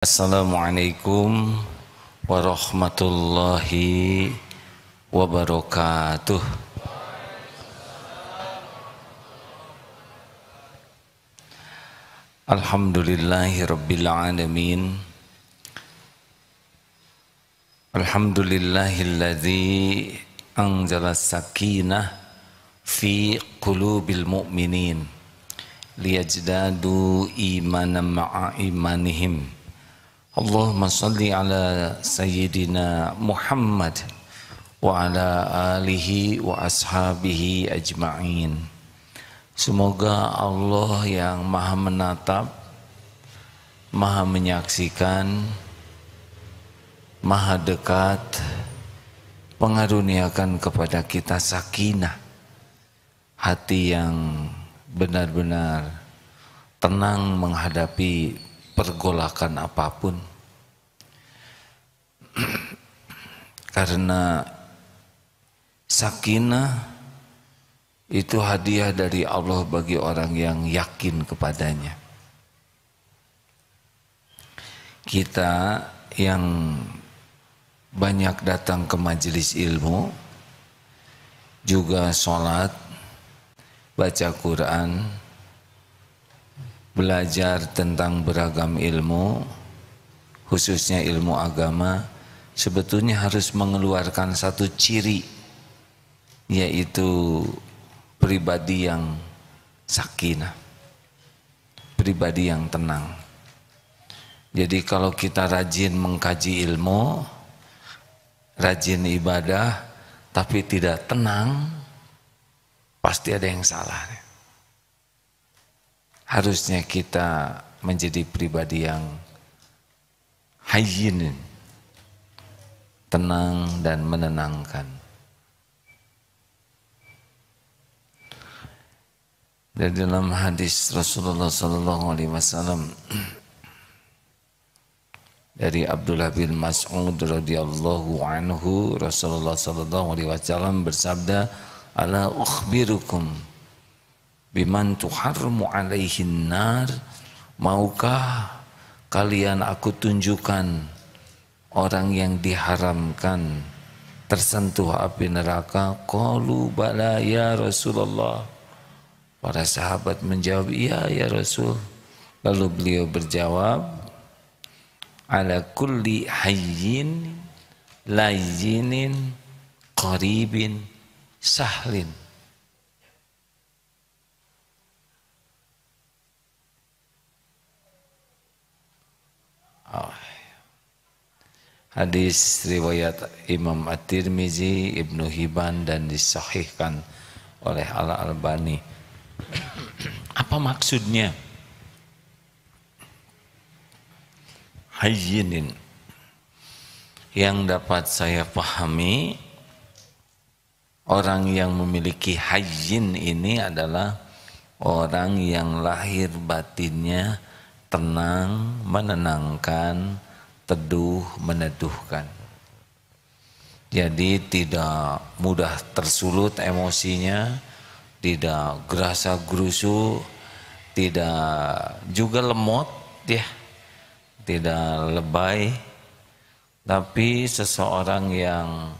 Assalamualaikum warahmatullahi wabarakatuh. Alhamdulillahi rabbil alamin. Alhamdulillahilladzi anzala sakinah fi qulubil mu'minin liyajdadu imanan ma'a imanihim. Allahumma salli ala sayyidina Muhammad wa ala alihi wa ashabihi ajma'in. Semoga Allah yang maha menatap, maha menyaksikan, maha dekat, mengaruniakan kepada kita sakinah, hati yang benar-benar tenang menghadapi pergolakan apapun. Karena sakinah itu hadiah dari Allah bagi orang yang yakin kepadanya. Kita yang banyak datang ke majelis ilmu, juga sholat, baca Quran, belajar tentang beragam ilmu, khususnya ilmu agama, sebetulnya harus mengeluarkan satu ciri, yaitu pribadi yang sakinah, pribadi yang tenang. Jadi kalau kita rajin mengkaji ilmu, rajin ibadah, tapi tidak tenang, pasti ada yang salah. Harusnya kita menjadi pribadi yang hayyin, tenang dan menenangkan. Dan dalam hadis Rasulullah SAW dari Abdullah bin Mas'ud radhiyallahu anhu, Rasulullah SAW bersabda, "Ala ukhbirukum biman tuharmu alaihin nar." Maukah kalian aku tunjukkan orang yang diharamkan tersentuh api neraka? Qalu bala ya Rasulullah. Para sahabat menjawab, iya ya Rasul. Lalu beliau berjawab, ala kulli hayyin layyinin qaribin sahlin. Hadis riwayat Imam At-Tirmizi, Ibnu Hibban, dan disahihkan oleh Al-Albani. Apa maksudnya? Hayyinin, yang dapat saya pahami, orang yang memiliki hayyin ini adalah orang yang lahir batinnya tenang, menenangkan, teduh, meneduhkan. Jadi tidak mudah tersulut emosinya, tidak gerasa gerusu, tidak juga lemot, ya, tidak lebay, tapi seseorang yang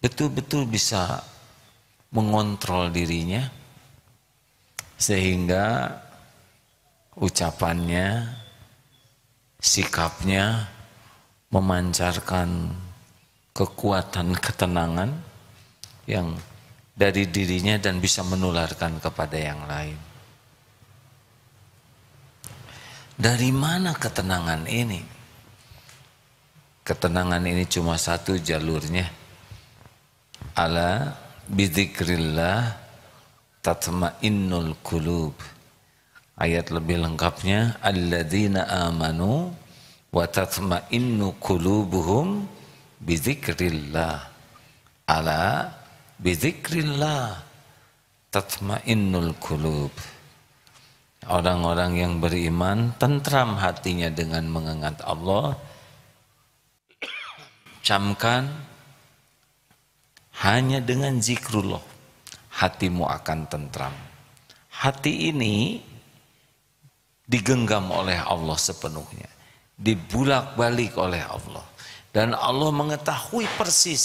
betul-betul bisa mengontrol dirinya sehingga ucapannya, sikapnya memancarkan kekuatan ketenangan yang dari dirinya dan bisa menularkan kepada yang lain. Dari mana ketenangan ini? Ketenangan ini cuma satu jalurnya. Ala bidzikrillah tatma'innul qulub. Ayat lebih lengkapnya, alladzina amanu wa tatma'innu qulubuhum bidzikrillah. Ala bidzikrillah tatma'innul qulub. Orang-orang yang beriman tentram hatinya dengan mengingat Allah. Camkan, hanya dengan zikrullah hatimu akan tentram. Hati ini digenggam oleh Allah sepenuhnya. dibulak-balik oleh Allah. Dan Allah mengetahui persis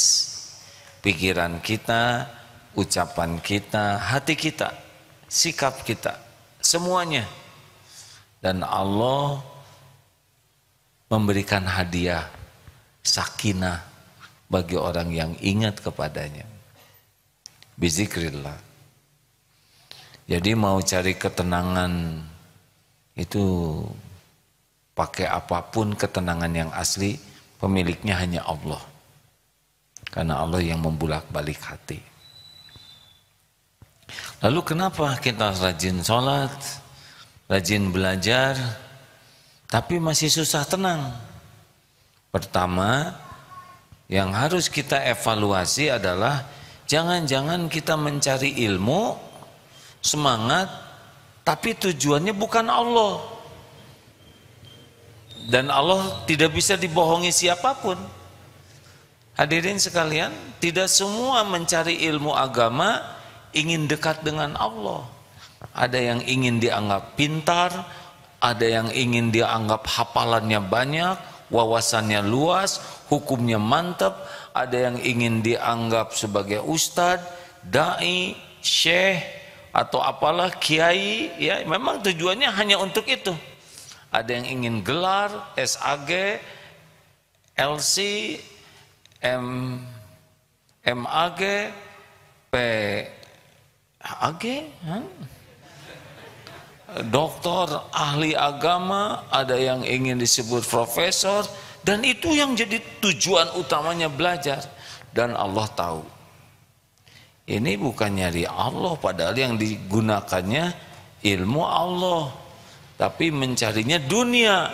pikiran kita, ucapan kita, hati kita, sikap kita, semuanya. Dan Allah memberikan hadiah sakinah bagi orang yang ingat kepadanya. Bizikrillah. Jadi mau cari ketenangan itu pakai apapun, ketenangan yang asli pemiliknya hanya Allah. Karena Allah yang membulak-balik hati. Lalu kenapa kita rajin sholat, rajin belajar, tapi masih susah tenang? Pertama, yang harus kita evaluasi adalah jangan-jangan kita mencari ilmu, semangat, tapi tujuannya bukan Allah. Dan Allah tidak bisa dibohongi siapapun. Hadirin sekalian, tidak semua mencari ilmu agama ingin dekat dengan Allah. Ada yang ingin dianggap pintar, ada yang ingin dianggap hafalannya banyak, wawasannya luas, hukumnya mantap, ada yang ingin dianggap sebagai ustadz, dai, syekh, atau apalah, kiai, ya memang tujuannya hanya untuk itu. Ada yang ingin gelar, SAG, LC, MAG, PAG, doktor, ahli agama, ada yang ingin disebut profesor, dan itu yang jadi tujuan utamanya belajar. Dan Allah tahu, ini bukan nyari Allah, padahal yang digunakannya ilmu Allah, tapi mencarinya dunia.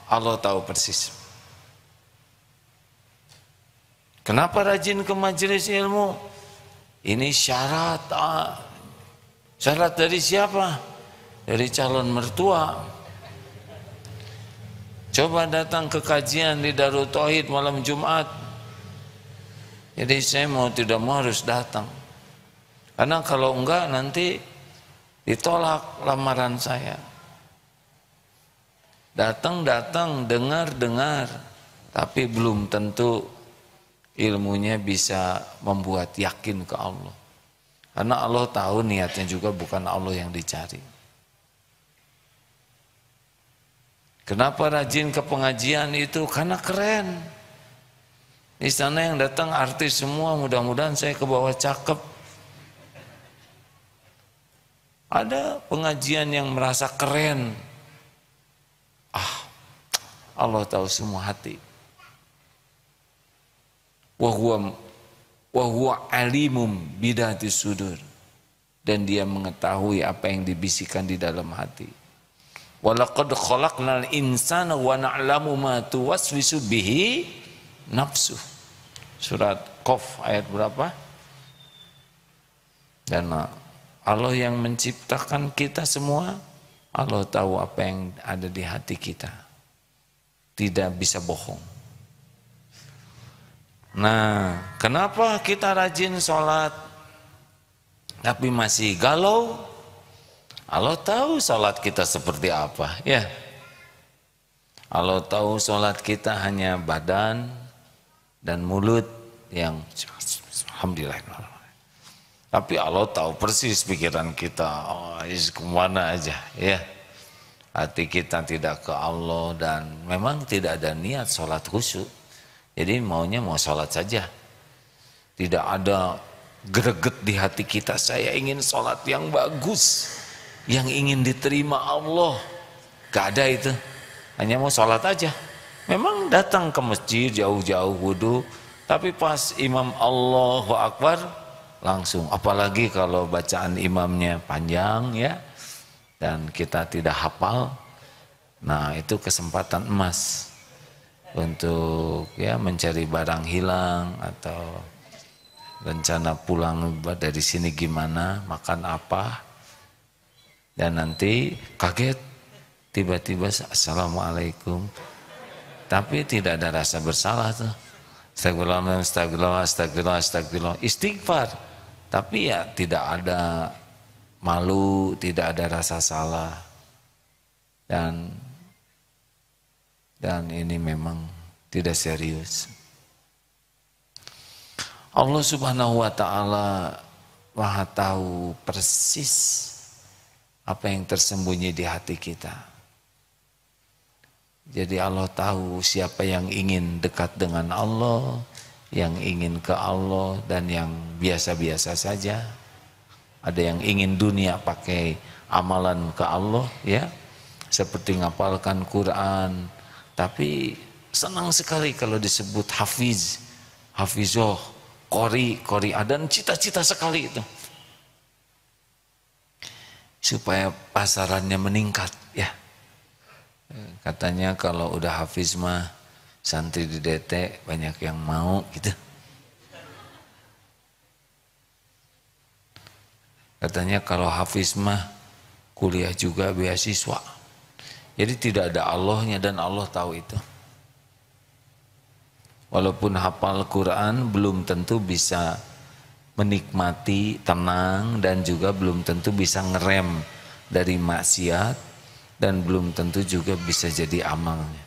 Allah tahu persis. Kenapa rajin ke majelis ilmu? Ini syarat. Syarat dari siapa? Dari calon mertua. Coba datang ke kajian di Darut Tauhid malam Jumat. Jadi saya mau tidak mau harus datang. Karena kalau enggak nanti ditolak lamaran saya. Datang, dengar, tapi belum tentu ilmunya bisa membuat yakin ke Allah. Karena Allah tahu niatnya juga bukan Allah yang dicari. Kenapa rajin ke pengajian itu? Karena keren. Di sana yang datang artis semua, mudah-mudahan saya ke bawah cakep. Ada pengajian yang merasa keren. Allah tahu semua hati. Wa huwa alimum bidati sudur, dan dia mengetahui apa yang dibisikkan di dalam hati. Walaqad khalaqnal insana wa na'lamu ma tuwaswisu bihi nafsuh. Surat Qaf ayat berapa? Dan Allah yang menciptakan kita semua, Allah tahu apa yang ada di hati kita. Tidak bisa bohong. Nah, kenapa kita rajin sholat tapi masih galau? Allah tahu sholat kita seperti apa, ya. Allah tahu sholat kita hanya badan dan mulut yang alhamdulillah. Tapi Allah tahu persis pikiran kita, kemana aja, ya. Hati kita tidak ke Allah dan memang tidak ada niat sholat khusyuk. Jadi maunya mau sholat saja. Tidak ada greget di hati kita, saya ingin sholat yang bagus, yang ingin diterima Allah. Gak ada itu. Hanya mau sholat aja. Memang datang ke masjid jauh-jauh wudu, tapi pas imam Allahu Akbar langsung. Apalagi kalau bacaan imamnya panjang, ya, dan kita tidak hafal. Nah, itu kesempatan emas untuk ya mencari barang hilang atau rencana pulang dari sini gimana, makan apa, dan nanti kaget tiba-tiba assalamualaikum, tapi tidak ada rasa bersalah tuh. Astagfirullah, astagfirullah, astagfirullah, astagfirullah, istighfar, tapi ya tidak ada malu, tidak ada rasa salah. Dan Dan ini memang tidak serius. Allah Subhanahu wa Ta'ala Maha tahu persis apa yang tersembunyi di hati kita. Jadi Allah tahu siapa yang ingin dekat dengan Allah, yang ingin ke Allah, dan yang biasa-biasa saja. Ada yang ingin dunia pakai amalan ke Allah, ya, seperti ngapalkan Quran, tapi senang sekali kalau disebut hafiz, hafizoh, qori, dan cita-cita sekali itu supaya pasarannya meningkat, ya. Katanya kalau udah hafiz mah santri di DT banyak yang mau gitu. Katanya kalau hafiz mah kuliah juga beasiswa. Jadi tidak ada Allahnya dan Allah tahu itu. Walaupun hafal Quran belum tentu bisa menikmati, tenang, dan juga belum tentu bisa ngerem dari maksiat, dan belum tentu juga bisa jadi amalnya.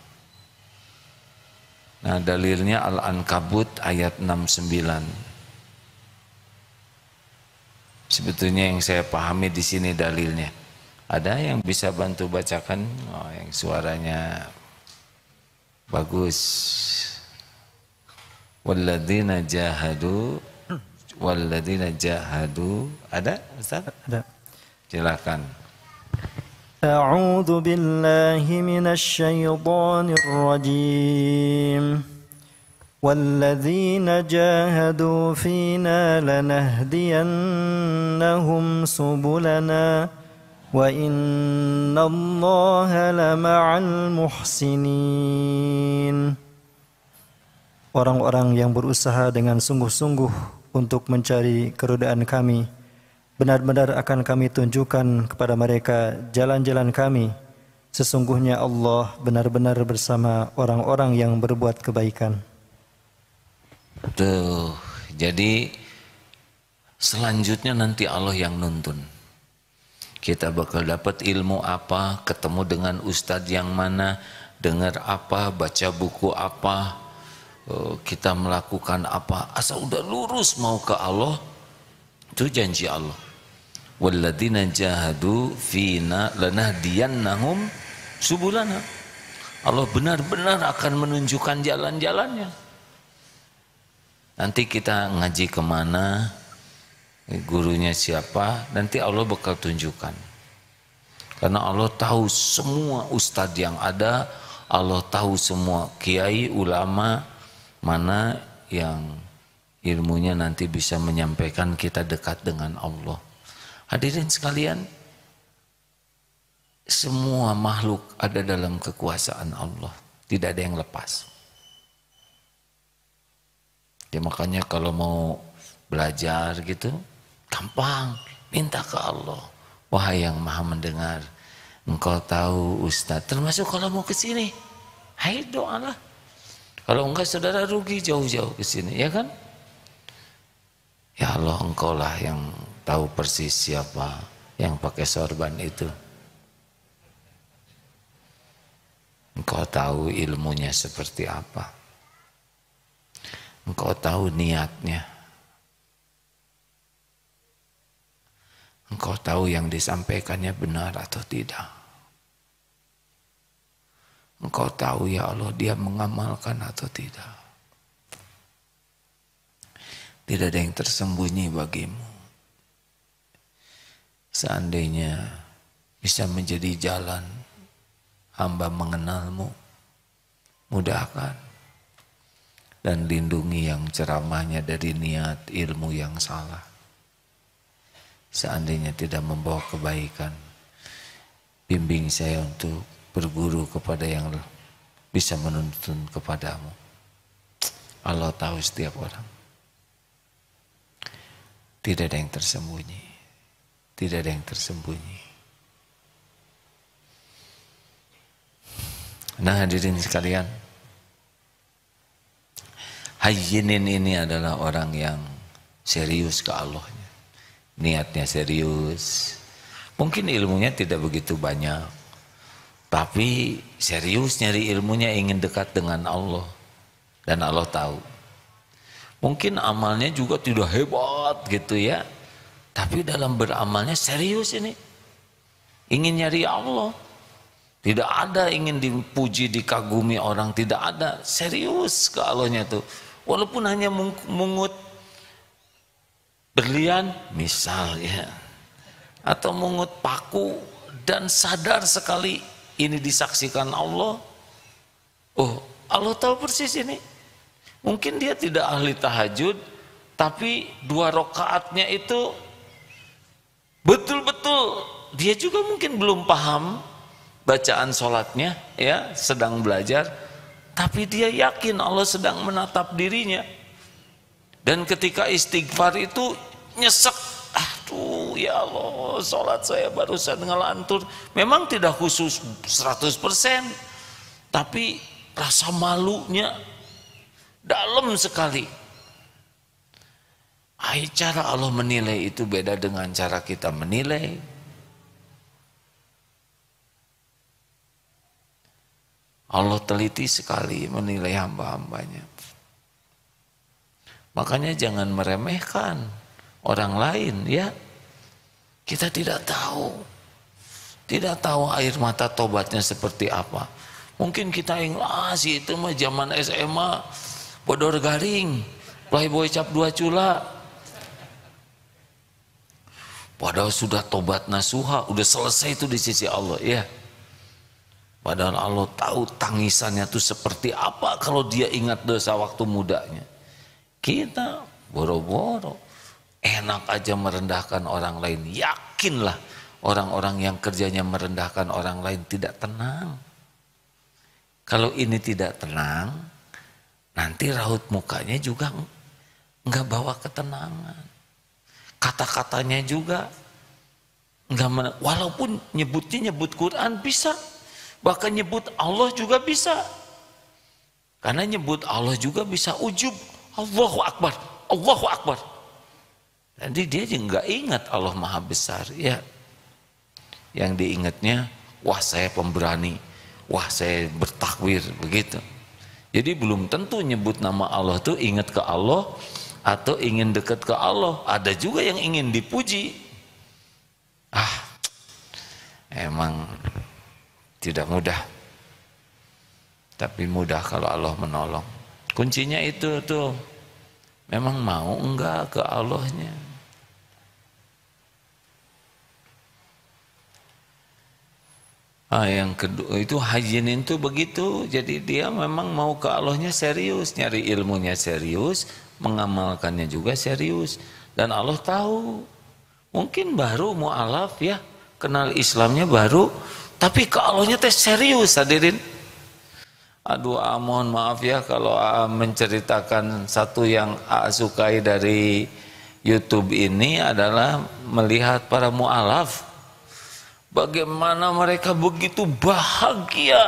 Nah, dalilnya Al-Ankabut ayat 69. Sebetulnya yang saya pahami di sini dalilnya. Ada yang bisa bantu bacakan? Oh, yang suaranya bagus. Walladzina jahadu ada Ustaz? Ada. Silakan. A'udzu billahi minasy syaithanir rajim. Walladzina jahadu fina lanahdiyannahum subulana wa innallaha lama'al muhsinin. Orang-orang yang berusaha dengan sungguh-sungguh untuk mencari keridaan kami, benar-benar akan kami tunjukkan kepada mereka jalan-jalan kami. Sesungguhnya Allah benar-benar bersama orang-orang yang berbuat kebaikan. Tuh, jadi selanjutnya nanti Allah yang nuntun. Kita bakal dapat ilmu apa, ketemu dengan ustadz yang mana, dengar apa, baca buku apa, kita melakukan apa, asal udah lurus mau ke Allah, itu janji Allah. Walladzina jahadu fina lanahdiyannahum subulana. Allah benar-benar akan menunjukkan jalan-jalannya. Nanti kita ngaji kemana, gurunya siapa, nanti Allah bakal tunjukkan. Karena Allah tahu semua ustadz yang ada, Allah tahu semua kiai, ulama, mana yang ilmunya nanti bisa menyampaikan kita dekat dengan Allah. Hadirin sekalian, semua makhluk ada dalam kekuasaan Allah, tidak ada yang lepas. Ya, makanya kalau mau belajar gitu, gampang, minta ke Allah. Wahai yang maha mendengar, engkau tahu Ustaz, termasuk kalau mau ke sini, hai doalah. Kalau enggak saudara rugi jauh-jauh ke sini, ya kan? Ya Allah, engkau lah yang tahu persis siapa yang pakai sorban itu. Engkau tahu ilmunya seperti apa. Engkau tahu niatnya. Engkau tahu yang disampaikannya benar atau tidak. Engkau tahu ya Allah dia mengamalkan atau tidak. Tidak ada yang tersembunyi bagimu. Seandainya bisa menjadi jalan hamba mengenalmu, mudahkan dan lindungi yang ceramahnya dari niat ilmu yang salah. Seandainya tidak membawa kebaikan, bimbing saya untuk berguru kepada yang bisa menuntun kepadamu. Allah tahu setiap orang. Tidak ada yang tersembunyi. Tidak ada yang tersembunyi. Nah, hadirin sekalian, Hayyinin ini adalah orang yang serius ke Allahnya. Niatnya serius. Mungkin ilmunya tidak begitu banyak. Tapi serius nyari ilmunya, ingin dekat dengan Allah. Dan Allah tahu. Mungkin amalnya juga tidak hebat gitu ya. Tapi dalam beramalnya serius ini. Ingin nyari Allah. Tidak ada ingin dipuji, dikagumi orang. Tidak ada. Serius ke Allahnya tuh. Walaupun hanya mungut berlian misal ya. Atau mungut paku. Dan sadar sekali ini disaksikan Allah. Oh, Allah tahu persis ini. Mungkin dia tidak ahli tahajud, tapi 2 rakaatnya itu betul-betul dia juga mungkin belum paham bacaan sholatnya, ya, sedang belajar, tapi dia yakin Allah sedang menatap dirinya. Dan ketika istighfar itu nyesek, aduh ya Allah, sholat saya barusan ngelantur. Memang tidak khusus 100%, tapi rasa malunya dalam sekali. Cara Allah menilai itu beda dengan cara kita menilai. Allah teliti sekali menilai hamba-hambanya. Makanya jangan meremehkan orang lain ya. Kita tidak tahu. Tidak tahu air mata tobatnya seperti apa. Mungkin kita ikhlas itu mah zaman SMA, bodor garing, playboy cap 2 cula. Padahal sudah tobat nasuha, udah selesai itu di sisi Allah ya. Padahal Allah tahu tangisannya itu seperti apa kalau dia ingat dosa waktu mudanya. Kita boro-boro enak aja merendahkan orang lain. Yakinlah orang-orang yang kerjanya merendahkan orang lain tidak tenang. Kalau ini tidak tenang, nanti raut mukanya juga enggak bawa ketenangan. Kata-katanya juga enggak, walaupun nyebut Quran bisa, bahkan nyebut Allah juga bisa. Karena nyebut Allah juga bisa ujub, Allahu Akbar, Allahu Akbar. Jadi dia juga enggak ingat Allah Maha Besar ya. Yang diingatnya, wah saya pemberani, wah saya bertakwir, begitu. Jadi belum tentu nyebut nama Allah tuh ingat ke Allah atau ingin dekat ke Allah. Ada juga yang ingin dipuji. Emang tidak mudah. Tapi mudah kalau Allah menolong. Kuncinya itu tuh, memang mau enggak ke Allahnya. Yang kedua itu hajinin tuh begitu. Jadi dia memang mau ke Allahnya serius, nyari ilmunya serius, mengamalkannya juga serius. Dan Allah tahu, mungkin baru mu'alaf ya, kenal Islamnya baru, tapi ke Allahnya teh serius hadirin. Aduh, mohon maaf ya kalau menceritakan satu yang sukai dari YouTube ini adalah melihat para mu'alaf. Bagaimana mereka begitu bahagia,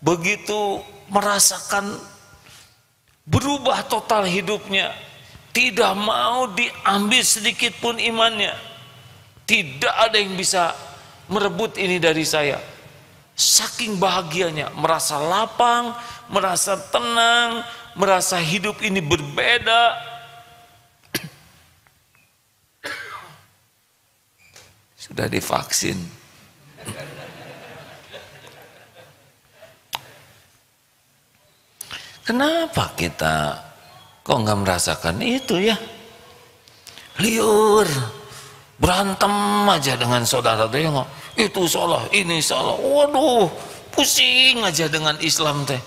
begitu merasakan berubah total hidupnya, tidak mau diambil sedikit pun imannya. Tidak ada yang bisa merebut ini dari saya. Saking bahagianya, merasa lapang, merasa tenang, merasa hidup ini berbeda. Sudah divaksin. Kenapa kita kok nggak merasakan itu ya? Liur, berantem aja dengan saudara teh, itu salah, ini salah. Waduh, pusing aja dengan Islam teh.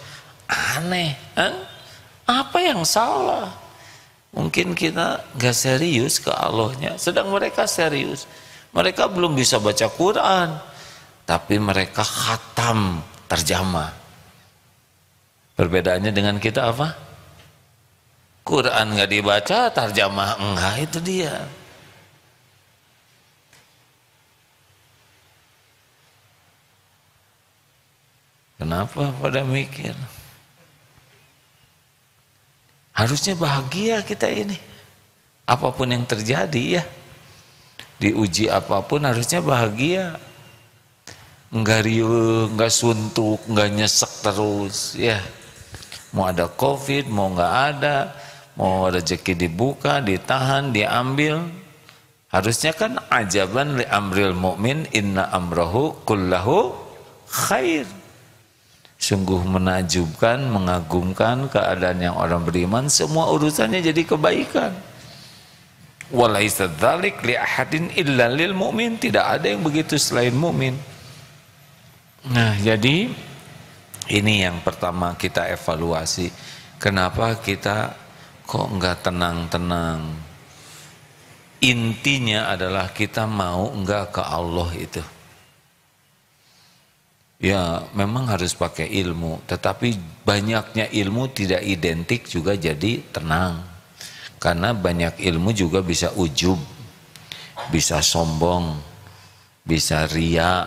Aneh, kan? Apa yang salah? Mungkin kita nggak serius ke Allahnya, sedang mereka serius. Mereka belum bisa baca Quran, tapi mereka khatam terjemah. Perbedaannya dengan kita apa? Quran nggak dibaca, terjemah enggak, itu dia. Kenapa pada mikir? Harusnya bahagia kita ini. Apapun yang terjadi ya. Diuji apapun harusnya bahagia. Enggak riuh, enggak suntuk, enggak nyesek terus, ya. Mau ada COVID, mau enggak ada, mau rezeki dibuka, ditahan, diambil. Harusnya kan ajaban li amril mu'min inna amrahu kullahu khair. Sungguh menakjubkan, mengagumkan keadaan yang orang beriman, semua urusannya jadi kebaikan. Walaisa dzalik li ahadin illa lil mu'min, tidak ada yang begitu selain mukmin. Nah, jadi ini yang pertama kita evaluasi. Kenapa kita kok enggak tenang-tenang? Intinya adalah kita mau enggak ke Allah itu. Ya, memang harus pakai ilmu, tetapi banyaknya ilmu tidak identik juga jadi tenang. Karena banyak ilmu juga bisa ujub, bisa sombong, bisa ria,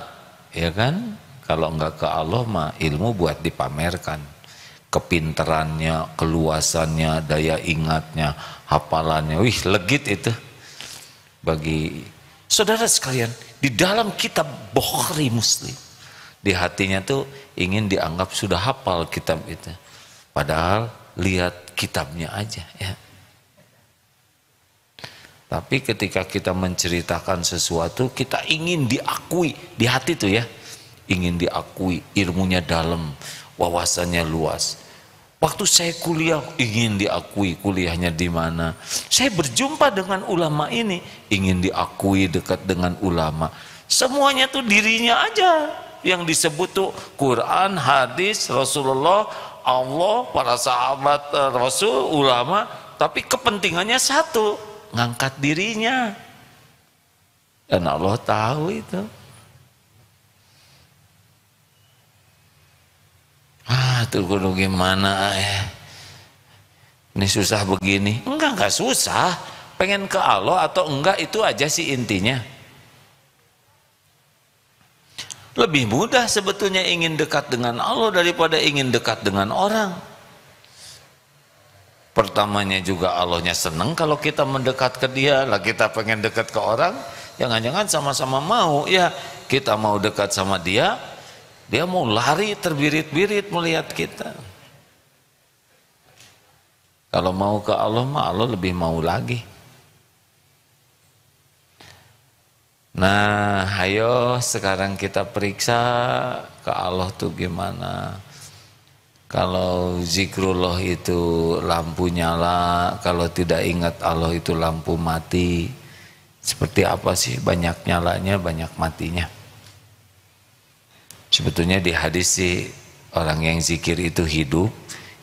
ya kan? Kalau enggak ke Allah mah ilmu buat dipamerkan. Kepinterannya, keluasannya, daya ingatnya, hafalannya, wih legit itu. Bagi saudara sekalian, di dalam kitab Bukhari Muslim, di hatinya tuh ingin dianggap sudah hafal kitab itu. Padahal lihat kitabnya aja ya. Tapi ketika kita menceritakan sesuatu, kita ingin diakui di hati tuh ya. Ingin diakui, ilmunya dalam, wawasannya luas. Waktu saya kuliah ingin diakui kuliahnya di mana. Saya berjumpa dengan ulama ini, ingin diakui dekat dengan ulama. Semuanya tuh dirinya aja yang disebut tuh Quran, hadis, Rasulullah, Allah, para sahabat Rasul, ulama, tapi kepentingannya satu, ngangkat dirinya. Dan Allah tahu itu. Tuh kudu gimana ya. Ini susah begini. Enggak susah. Pengen ke Allah atau enggak itu aja sih intinya. Lebih mudah sebetulnya ingin dekat dengan Allah daripada ingin dekat dengan orang. Pertamanya juga Allahnya senang kalau kita mendekat ke dia, lah kita pengen dekat ke orang, jangan-jangan sama-sama mau ya, kita mau dekat sama dia, dia mau lari terbirit-birit melihat kita. Kalau mau ke Allah mah Allah lebih mau lagi. Nah, ayo sekarang kita periksa ke Allah tuh gimana. Kalau zikrullah itu lampu nyala, kalau tidak ingat Allah itu lampu mati. Seperti apa sih banyak nyalanya, banyak matinya? Sebetulnya di hadis sih orang yang zikir itu hidup,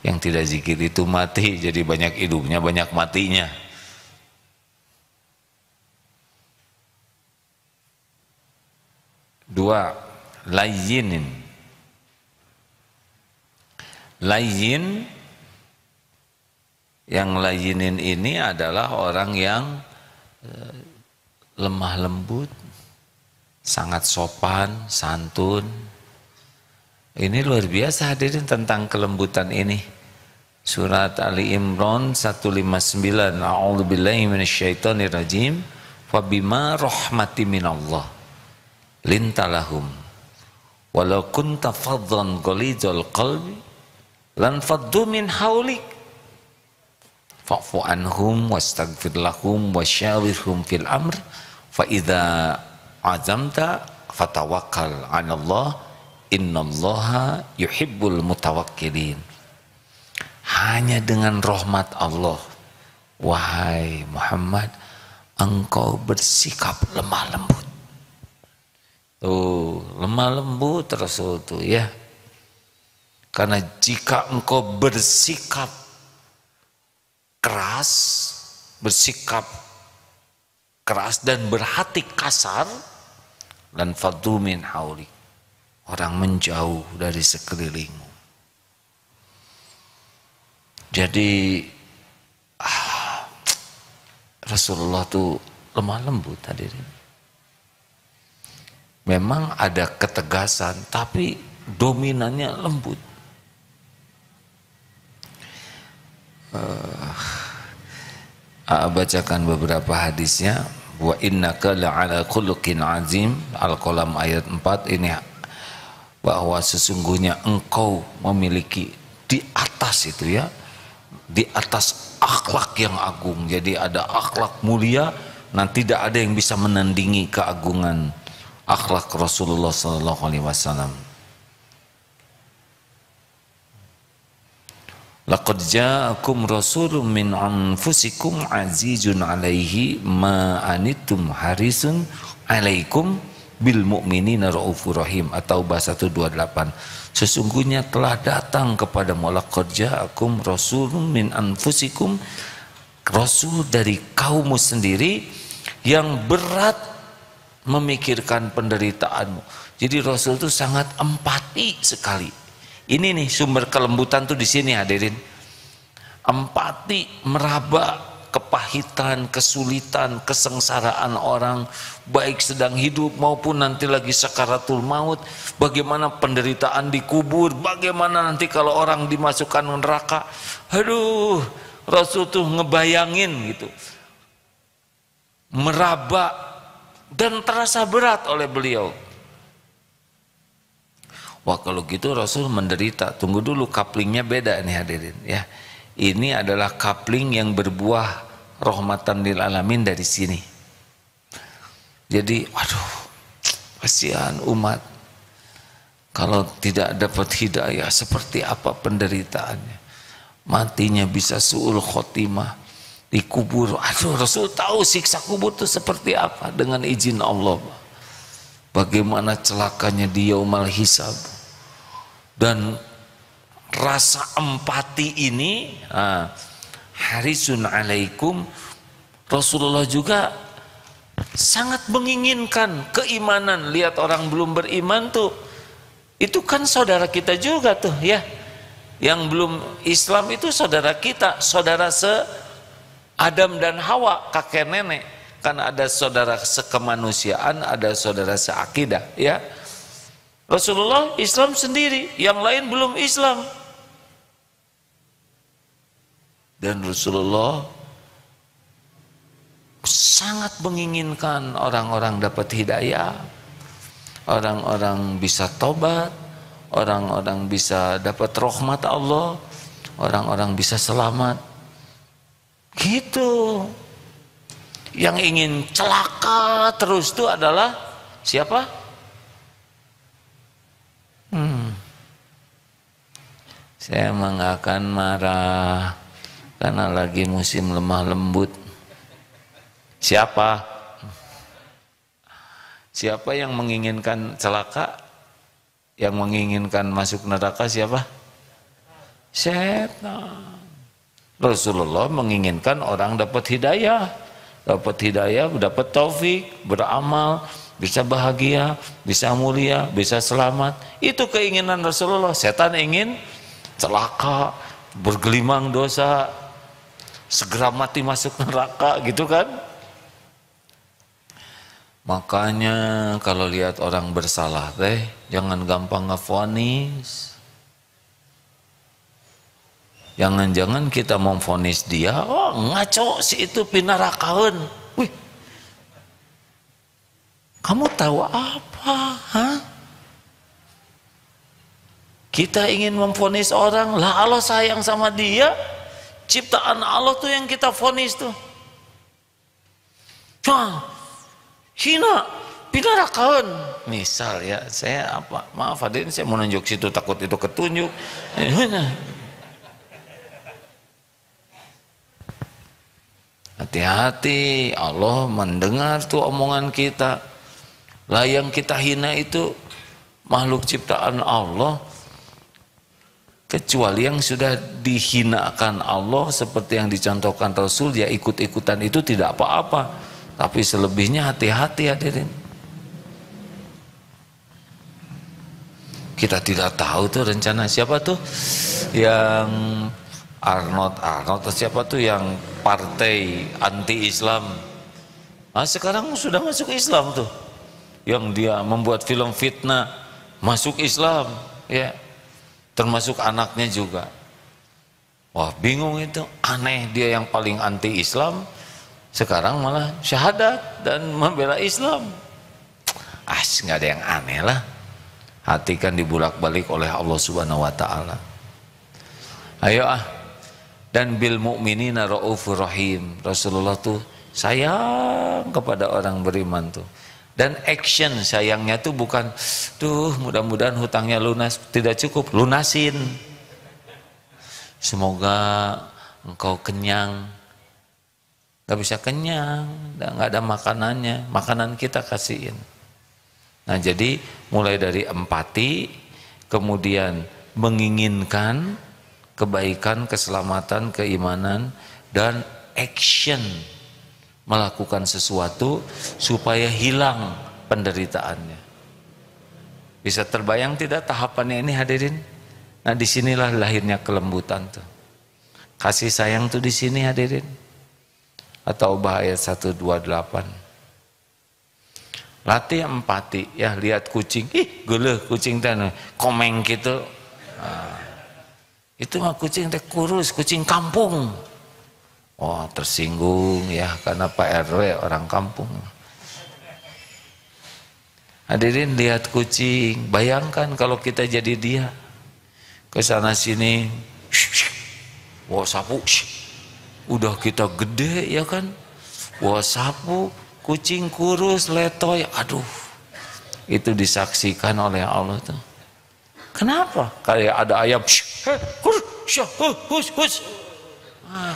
yang tidak zikir itu mati. Jadi banyak hidupnya, banyak matinya. Dua, layyinin. Layyin, yang layyinin ini adalah orang yang lemah lembut, sangat sopan, santun. Ini luar biasa hadirin tentang kelembutan ini. Surat Ali Imran 159. A'udzubillahi minasyaitonirrajim. Fabima rahmati minallah lintalahum walau kunta faddan ghalidhal qalbi lan faddu min haulik fa'fu anhum wastaghfir lahum wasyawirhum fil amr fa idza azamta fatawakkal 'ala Allah innallaha yuhibbul mutawakkilin. Hanya dengan rahmat Allah, wahai Muhammad, engkau bersikap lemah lembut. Tuh, lemah lembut Rasul tuh ya. Karena jika engkau bersikap keras, dan berhati kasar, dan faddu min haulik, orang menjauh dari sekelilingmu. Jadi Rasulullah tuh lemah lembut hadirin. Memang ada ketegasan, tapi dominannya lembut. Bacakan beberapa hadisnya. Wa innaka la'ala khuluqin azim. Al-Qalam ayat 4. Ini bahwa sesungguhnya engkau memiliki di atas itu ya, di atas akhlak yang agung. Jadi ada akhlak mulia, dan tidak ada yang bisa menandingi keagungan akhlak Rasulullah sallallahu alaihi wasallam. Laqad ja'akum rasulun min anfusikum azizun 'alaihi ma anittum harisun 'alaikum bil mu'minina raufur rahim, atau bahasa 128. Sesungguhnya telah datang kepadamu, laqad ja'akum rasulun min anfusikum, rasul dari kaummu sendiri yang berat memikirkan penderitaanmu. Jadi rasul itu sangat empati sekali. Ini nih sumber kelembutan tuh di sini hadirin. Empati, meraba kepahitan, kesulitan, kesengsaraan orang, baik sedang hidup maupun nanti lagi sakaratul maut. Bagaimana penderitaan dikubur, bagaimana nanti kalau orang dimasukkan neraka. Aduh, Rasul tuh ngebayangin gitu. Meraba dan terasa berat oleh beliau. Wah, kalau gitu Rasul menderita. Tunggu dulu, kaplingnya beda nih hadirin ya. Ini adalah kapling yang berbuah rahmatan lil alamin dari sini. Jadi, waduh, kasihan umat. Kalau tidak dapat hidayah, seperti apa penderitaannya. Matinya bisa su'ul khotimah, dikubur. Aduh, Rasul tahu siksa kubur itu seperti apa dengan izin Allah. Bagaimana celakanya di yaumal hisab. Dan rasa empati ini harisun alaikum, Rasulullah juga sangat menginginkan keimanan. Lihat orang belum beriman tuh, itu kan saudara kita juga tuh ya. Yang belum Islam itu saudara kita, saudara se Adam dan Hawa, kakek nenek. Kan ada saudara sekemanusiaan, ada saudara seakidah ya. Rasulullah Islam sendiri, yang lain belum Islam. Dan Rasulullah sangat menginginkan orang-orang dapat hidayah, orang-orang bisa tobat, orang-orang bisa dapat rahmat Allah, orang-orang bisa selamat. Gitu. Yang ingin celaka terus itu adalah siapa? Saya emang gak akan marah karena lagi musim lemah lembut. Siapa? Siapa yang menginginkan celaka? Yang menginginkan masuk neraka siapa? Setan. Rasulullah menginginkan orang dapat hidayah, dapat taufik, beramal, bisa bahagia, bisa mulia, bisa selamat. Itu keinginan Rasulullah. Setan ingin celaka, bergelimang dosa, segera mati masuk neraka, gitu kan? Makanya kalau lihat orang bersalah jangan gampang ngevonis. Jangan-jangan kita memvonis dia, oh ngaco si itu pinarakaun. Wih, kamu tahu apa? Hah? Kita ingin memvonis orang, lah Allah sayang sama dia, ciptaan Allah tuh yang kita vonis tuh. Hina, pinarakaun. Misal ya, saya apa? Maaf hadirin, saya mau nunjuk situ takut itu ketunjuk. Hati-hati, Allah mendengar tuh omongan kita. Lah yang kita hina itu makhluk ciptaan Allah. Kecuali yang sudah dihinakan Allah seperti yang dicontohkan Rasul, ya ikut-ikutan itu tidak apa-apa. Tapi selebihnya hati-hati hadirin. Kita tidak tahu tuh rencana siapa tuh yang Arnold atau siapa tuh yang partai anti-Islam. Nah, sekarang sudah masuk Islam tuh. Yang dia membuat film fitnah masuk Islam, ya. Termasuk anaknya juga. Wah, bingung itu, aneh, dia yang paling anti-Islam sekarang malah syahadat dan membela Islam. Nggak ada yang aneh lah. Hati kan dibulak-balik oleh Allah Subhanahu wa taala. Ayo dan bil mukminina raufur rahim. Rasulullah tuh sayang kepada orang beriman tuh. Dan action sayangnya tuh bukan tuh mudah-mudahan hutangnya lunas, tidak cukup, lunasin. Semoga engkau kenyang. Gak bisa kenyang, gak ada makanannya, makanan kita kasihin. Nah jadi mulai dari empati, kemudian menginginkan kebaikan, keselamatan, keimanan, dan action melakukan sesuatu supaya hilang penderitaannya. Bisa terbayang tidak tahapannya ini hadirin? Nah disinilah lahirnya kelembutan tuh. Kasih sayang tuh di sini hadirin. Atau ayat 128. Latih empati, ya lihat kucing, ih geuleuh kucing teh komeng gitu. Nah, itu mah kucing teh kurus, kucing kampung. Oh tersinggung ya karena Pak RW orang kampung. Hadirin lihat kucing, bayangkan kalau kita jadi dia. Ke sana sini, wah sapu, udah kita gede ya kan, wah sapu. Kucing kurus, letoy, aduh, itu disaksikan oleh Allah tuh. Kenapa? Kayak ada ayam,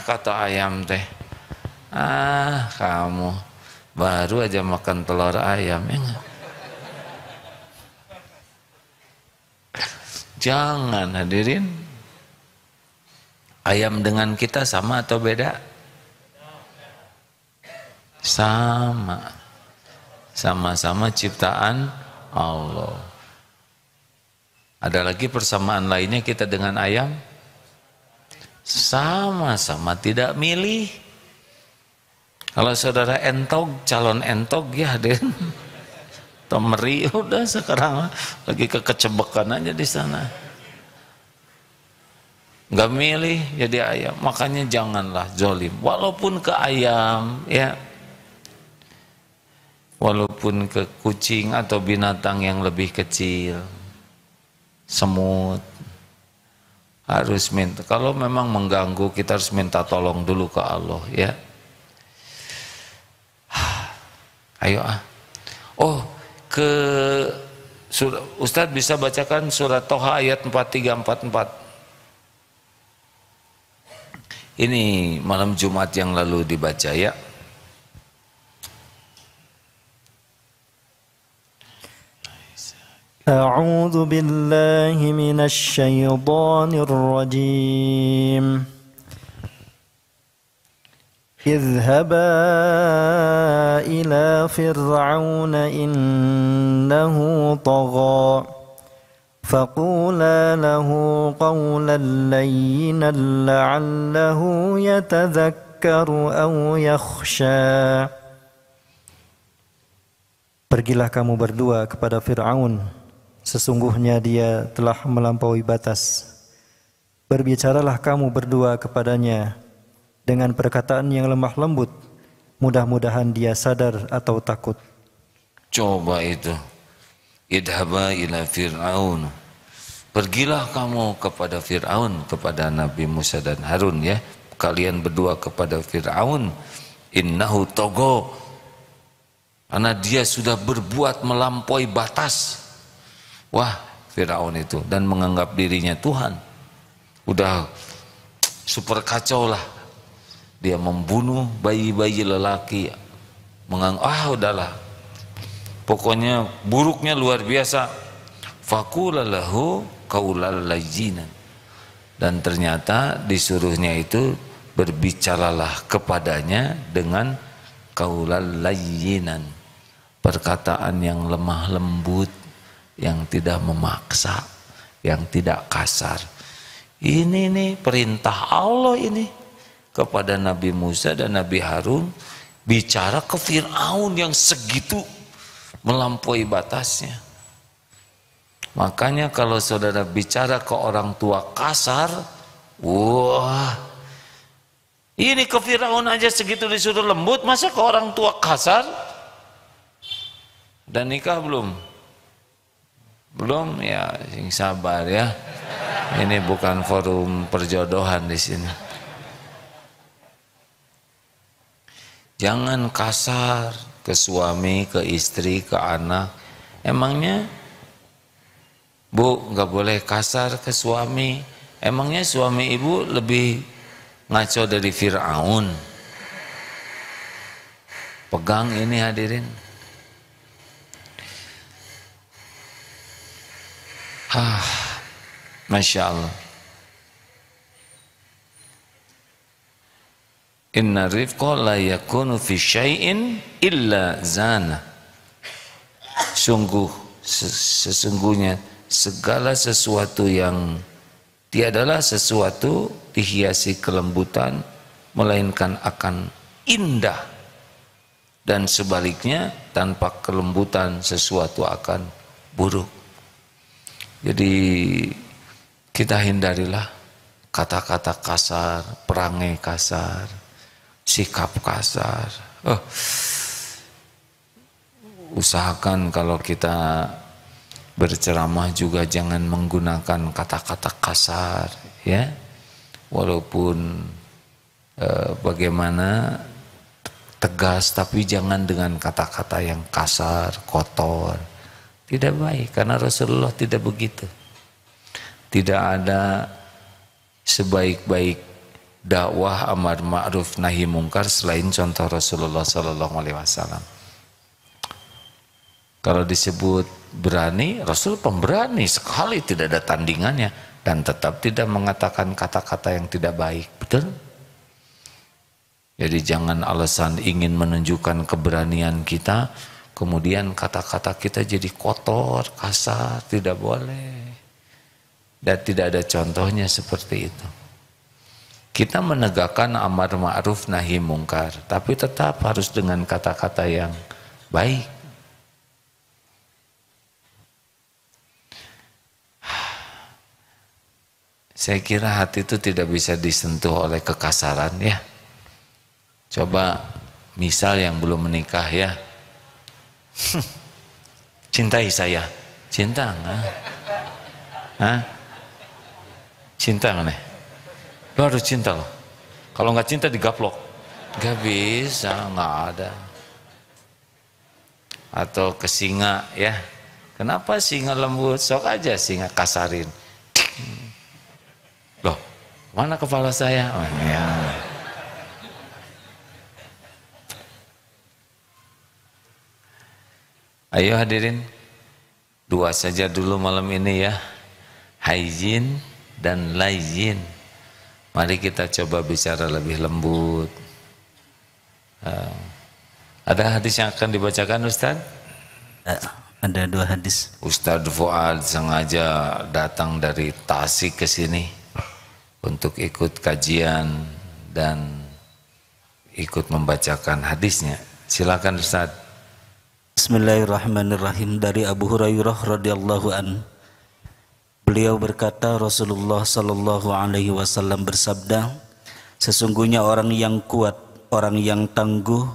kata ayam teh, kamu baru aja makan telur ayam, ya enggak? Jangan hadirin, ayam dengan kita sama atau beda? Sama-sama ciptaan Allah. Ada lagi persamaan lainnya kita dengan ayam, sama-sama tidak milih. Kalau saudara entog, calon entog ya hadirin, tomeri udah sekarang lagi kekecebekan aja di sana. Nggak milih jadi ayam, makanya janganlah zolim. Walaupun ke ayam ya, walaupun ke kucing atau binatang yang lebih kecil, semut, harus minta. Kalau memang mengganggu kita harus minta tolong dulu ke Allah ya. Ayo Oh ke Ustadz bisa bacakan surat Toha ayat 43-44. Ini malam Jumat yang lalu dibaca ya. أعوذ بالله من الشيطان الرجيم اذهبا إلى فرعون إنه طغى فقولا له قولا لينا لعله يتذكر أو يخشى. Pergilah kamu berdua kepada Fir'aun, sesungguhnya dia telah melampaui batas. Berbicaralah kamu berdua kepadanya dengan perkataan yang lemah lembut, mudah-mudahan dia sadar atau takut. Coba itu, idhaba ila Fir'aun, pergilah kamu kepada Fir'aun, kepada Nabi Musa dan Harun ya, kalian berdua kepada Fir'aun, innahu togo, karena dia sudah berbuat melampaui batas. Wah, Firaun itu, dan menganggap dirinya Tuhan. Udah super kacau lah. Dia membunuh bayi-bayi lelaki. Udahlah. Pokoknya buruknya luar biasa. Faqula lahu qaulal layyinan. Dan ternyata disuruhnya itu berbicaralah kepadanya dengan qaulal layyinan. Perkataan yang lemah lembut, yang tidak memaksa, yang tidak kasar. Ini nih perintah Allah ini kepada Nabi Musa dan Nabi Harun, bicara ke Fir'aun yang segitu melampaui batasnya. Makanya kalau saudara bicara ke orang tua kasar, wah, ini ke Fir'aun aja segitu disuruh lembut, masa ke orang tua kasar? Dan nikah belum? Belum ya, sing sabar ya. Ini bukan forum perjodohan di sini. Jangan kasar ke suami, ke istri, ke anak. Emangnya Bu nggak boleh kasar ke suami? Emangnya suami ibu lebih ngaco dari Fir'aun? Pegang ini hadirin. Masya Allah. Inna rifqa la yakunu fi syai'in illa zana. Sesungguhnya segala sesuatu yang tiadalah sesuatu dihiasi kelembutan melainkan akan indah, dan sebaliknya tanpa kelembutan sesuatu akan buruk. Jadi kita hindarilah kata-kata kasar, perangai kasar, sikap kasar. Usahakan kalau kita berceramah juga jangan menggunakan kata-kata kasar, ya. Walaupun bagaimana tegas, tapi jangan dengan kata-kata yang kasar, kotor. Tidak baik, karena Rasulullah tidak begitu. Tidak ada sebaik-baik dakwah amar ma'ruf nahi mungkar selain contoh Rasulullah SAW. Kalau disebut berani, Rasul pemberani sekali, tidak ada tandingannya, dan tetap tidak mengatakan kata-kata yang tidak baik. Betul? Jadi jangan alasan ingin menunjukkan keberanian kita, kemudian kata-kata kita jadi kotor, kasar. Tidak boleh. Dan tidak ada contohnya seperti itu. Kita menegakkan amar ma'ruf nahi mungkar, tapi tetap harus dengan kata-kata yang baik. Saya kira hati itu tidak bisa disentuh oleh kekasaran, ya. Coba misal yang belum menikah, ya. Cintai saya. Cinta enggak? Hah? Cinta enggak? Lo harus cinta loh. Kalau nggak cinta digaplok. Nggak bisa, nggak ada. Atau ke singa, ya. Kenapa singa lembut? Sok aja singa kasarin. Loh, mana kepala saya? Oh, ya. Ayo hadirin, dua saja dulu malam ini ya. Haizin dan laizin. Mari kita coba bicara lebih lembut. Ada hadis yang akan dibacakan Ustaz? Ada 2 hadis. Ustaz Fuad sengaja datang dari Tasik ke sini untuk ikut kajian dan ikut membacakan hadisnya. Silakan Ustaz. Bismillahirrahmanirrahim. Dari Abu Hurairah radhiyallahu an, beliau berkata, Rasulullah sallallahu alaihi wasallam bersabda, sesungguhnya orang yang kuat, orang yang tangguh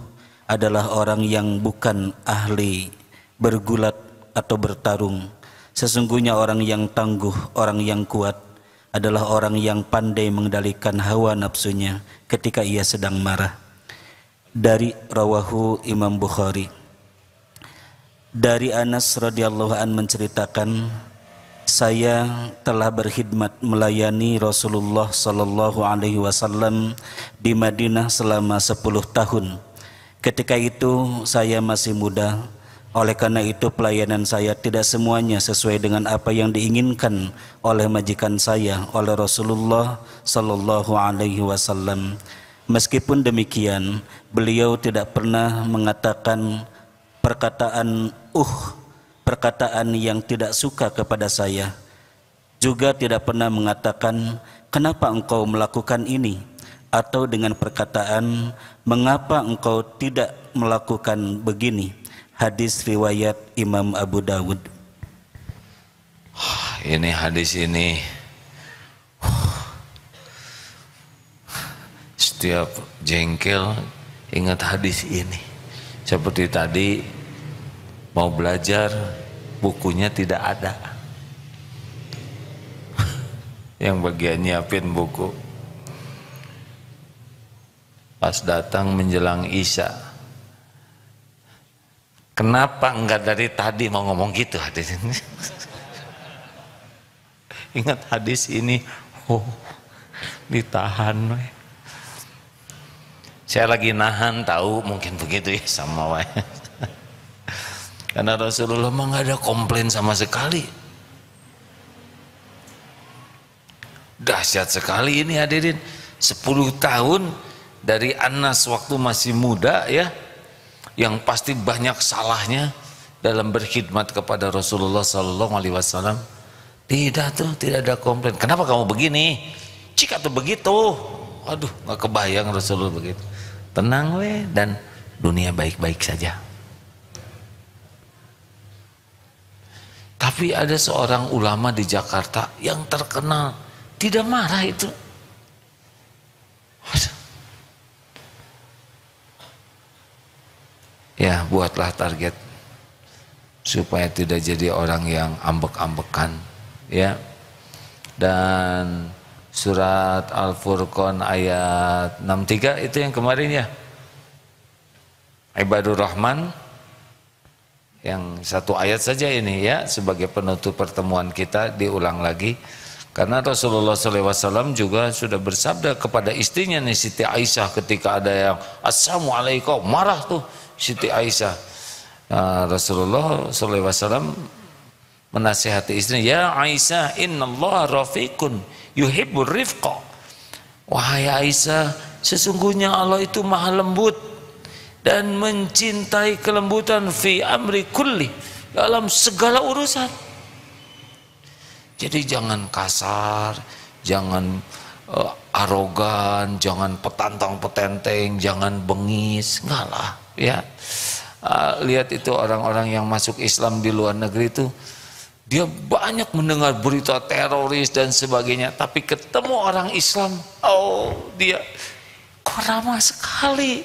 adalah orang yang bukan ahli bergulat atau bertarung. Sesungguhnya orang yang tangguh, orang yang kuat adalah orang yang pandai mengendalikan hawa nafsunya ketika ia sedang marah. Dari rawahu Imam Bukhari. Dari Anas radhiyallahu an menceritakan, saya telah berkhidmat melayani Rasulullah sallallahu alaihi wasallam di Madinah selama 10 tahun. Ketika itu saya masih muda. Oleh karena itu pelayanan saya tidak semuanya sesuai dengan apa yang diinginkan oleh majikan saya, oleh Rasulullah sallallahu alaihi wasallam. Meskipun demikian, beliau tidak pernah mengatakan perkataan yang tidak suka kepada saya. Juga tidak pernah mengatakan, kenapa engkau melakukan ini? Atau dengan perkataan, mengapa engkau tidak melakukan begini? Hadis riwayat Imam Abu Dawud. Ini hadis ini setiap jengkel ingat hadis ini. Seperti tadi mau belajar, bukunya tidak ada. yang bagian nyiapin buku. Pas datang menjelang Isya, kenapa enggak dari tadi mau ngomong gitu hadirin? Ingat hadis ini, ditahan. Saya lagi nahan, tahu mungkin begitu ya sama wae. Karena Rasulullah mah nggak ada komplain sama sekali. Dahsyat sekali ini hadirin. 10 tahun dari Anas waktu masih muda ya, yang pasti banyak salahnya dalam berkhidmat kepada Rasulullah Sallallahu Alaihi Wasallam. Tidak ada komplain. Kenapa kamu begini? Jika tuh begitu, aduh nggak kebayang Rasulullah begitu. Tenang weh, dan dunia baik-baik saja. Tapi ada seorang ulama di Jakarta yang terkenal tidak marah itu. Ya, buatlah target supaya tidak jadi orang yang ambek-ambekan, ya. Dan surat Al-Furqan ayat 63 itu yang kemarin ya. Ibadur Rahman, yang satu ayat saja ini ya, sebagai penutup pertemuan kita diulang lagi. Karena Rasulullah SAW juga sudah bersabda kepada istrinya nih Siti Aisyah ketika ada yang Assalamualaikum, marah tuh Siti Aisyah. Rasulullah SAW menasihati istrinya, ya Aisyah, innallaha rafiqun yuhibbur rifqa. Wahai Aisyah, sesungguhnya Allah itu maha lembut dan mencintai kelembutan fi amri kulli, dalam segala urusan. Jadi jangan kasar, jangan arogan, jangan petantang-petenteng, jangan bengis, enggak lah ya. Lihat itu orang-orang yang masuk Islam di luar negeri itu, dia banyak mendengar berita teroris dan sebagainya, tapi ketemu orang Islam, dia kok ramah sekali,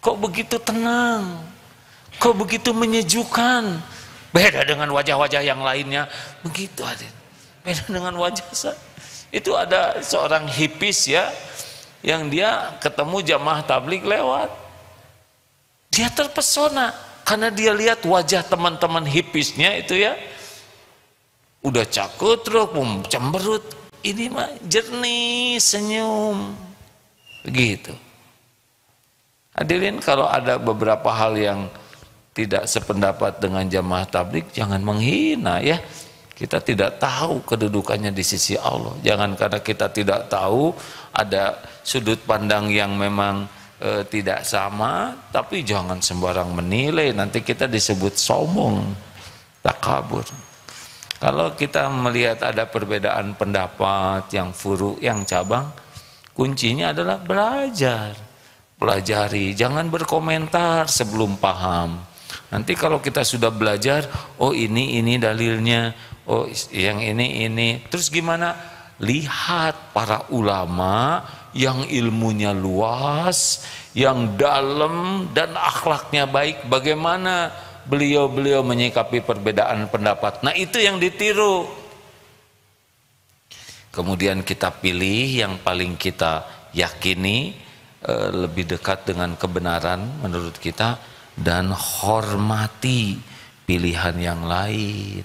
kok begitu tenang, kok begitu menyejukkan. Beda dengan wajah-wajah yang lainnya, begitu adik. Beda dengan wajah saya. Itu ada seorang hipis ya, yang dia ketemu jamaah tabligh lewat. Dia terpesona karena dia lihat wajah teman-teman hipisnya itu ya, udah cakutruk, cemberut. Ini mah jernih, senyum, begitu. Hadirin, kalau ada beberapa hal yang tidak sependapat dengan jamaah tabligh, jangan menghina ya. Kita tidak tahu kedudukannya di sisi Allah. Jangan karena kita tidak tahu, ada sudut pandang yang memang tidak sama, tapi jangan sembarang menilai, nanti kita disebut sombong, takabur. Kalau kita melihat ada perbedaan pendapat yang furu, yang cabang, kuncinya adalah belajar, pelajari, jangan berkomentar sebelum paham. Nanti kalau kita sudah belajar, ini dalilnya, yang ini, terus gimana? Lihat para ulama yang ilmunya luas, yang dalam dan akhlaknya baik, bagaimana beliau menyikapi perbedaan pendapat. Nah itu yang ditiru. Kemudian kita pilih yang paling kita yakini, lebih dekat dengan kebenaran menurut kita, dan hormati pilihan yang lain,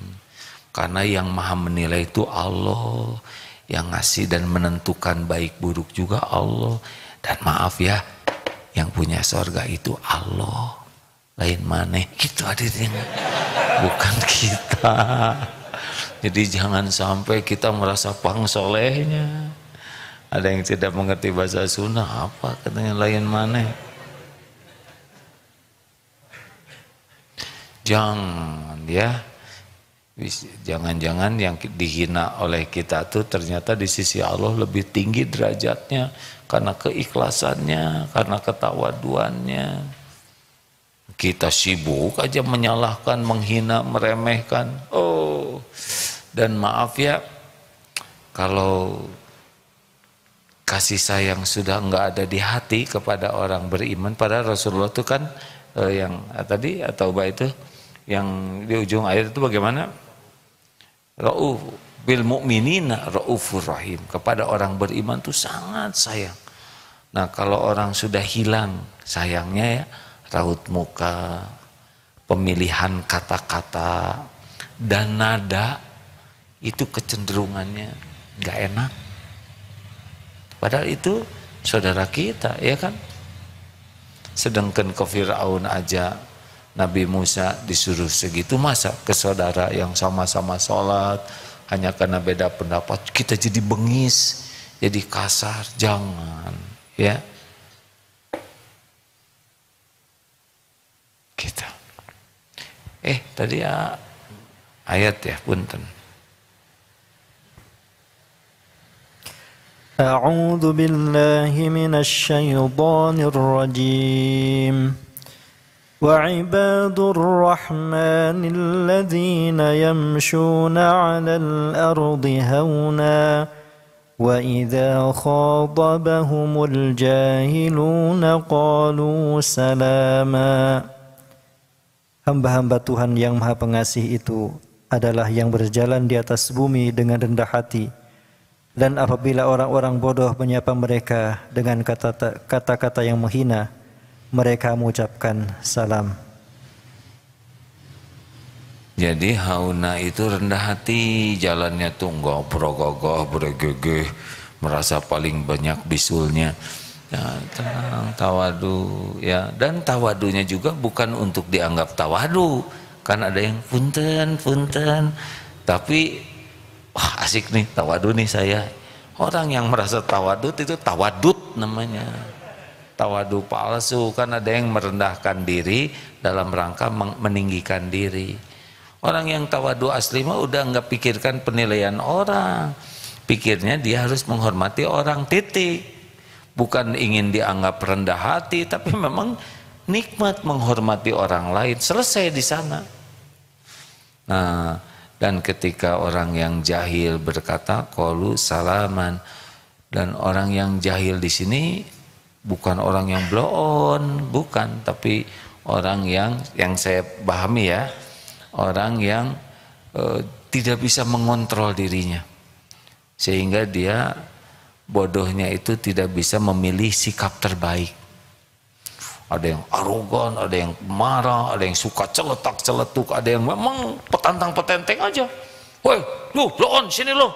karena yang maha menilai itu Allah, yang ngasih dan menentukan baik buruk juga Allah. Dan maaf ya, yang punya sorga itu Allah, lain maneh gitu hadirin, bukan kita. Jadi jangan sampai kita merasa pangsolehnya. Ada yang tidak mengerti bahasa Sunda, apa katanya lain maneh. Jangan ya, jangan-jangan yang dihina oleh kita tuh ternyata di sisi Allah lebih tinggi derajatnya karena keikhlasannya, karena ketawaduannya. Kita sibuk aja menyalahkan, menghina, meremehkan. Dan maaf ya, kalau kasih sayang sudah enggak ada di hati kepada orang beriman, padahal Rasulullah itu kan yang tadi atau itu yang di ujung ayat itu bagaimana? Rauf bil mu'minina raufur rahim. Kepada orang beriman tuh sangat sayang. Nah, kalau orang sudah hilang sayangnya ya, raut muka, pemilihan kata-kata dan nada itu kecenderungannya nggak enak. Padahal itu saudara kita, ya kan? Sedangkan ke Fir'aun aja Nabi Musa disuruh segitu, masa ke saudara yang sama-sama sholat hanya karena beda pendapat kita jadi bengis, jadi kasar? Jangan, ya. Kita. Tadi ya ayat ya, punten. A'udzu billahi minasy syaithanir rajim. وعباد الرحمن الذين يمشون على الأرض هونا وإذا خاطبهم الجاهلون قالوا سلاما. Hamba-hamba Tuhan yang Maha Pengasih itu adalah yang berjalan di atas bumi dengan rendah hati, dan apabila orang-orang bodoh menyapa mereka dengan kata-kata yang menghina, mereka mengucapkan salam. Jadi hauna itu rendah hati, jalannya tuh nggak berogogah, bergegeh, merasa paling banyak bisulnya. Ya, tenang, tawadu, ya. Dan tawadunya juga bukan untuk dianggap tawadu, kan ada yang punten, tapi wah asik nih tawadu nih saya. Orang yang merasa tawadud itu tawadud namanya. Tawadu palsu, kan ada yang merendahkan diri dalam rangka meninggikan diri. Orang yang tawadu asli mah udah nggak pikirkan penilaian orang, pikirnya dia harus menghormati orang, titik. Bukan ingin dianggap rendah hati, tapi memang nikmat menghormati orang lain, selesai di sana. Nah, dan ketika orang yang jahil berkata qalu salaman, dan orang yang jahil di sini bukan orang yang bloon, bukan, tapi orang yang saya pahami ya, orang yang tidak bisa mengontrol dirinya, sehingga dia bodohnya itu tidak bisa memilih sikap terbaik. Ada yang arogan, ada yang marah, ada yang suka celetak-celetuk, ada yang memang petantang-petenteng aja. Woi, lu bloon sini lu.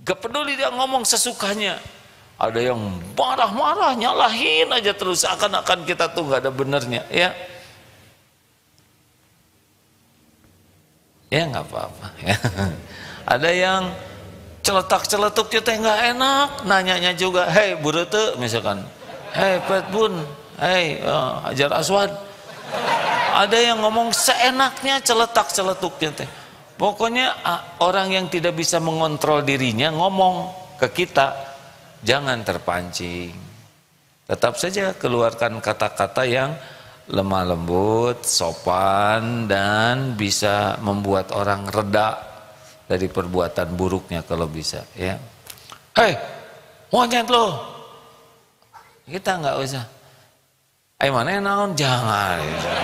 Gak peduli dia ngomong sesukanya. Ada yang marah-marah, nyalahin aja terus, akan-akan kita tuh nggak ada benernya, ya. Ya nggak apa-apa. Ya. Ada yang celetak-celetuk kita nggak enak, nanyanya juga, hei burete misalkan, hei petbun, hei Hajar Aswad. Ada yang ngomong seenaknya, celetak-celetuknya teh. Pokoknya orang yang tidak bisa mengontrol dirinya ngomong ke kita. Jangan terpancing, tetap saja keluarkan kata-kata yang lemah lembut, sopan, dan bisa membuat orang reda dari perbuatan buruknya kalau bisa, ya. Hei, monyet lo, kita nggak usah. Mana yang naon, jangan. Ya.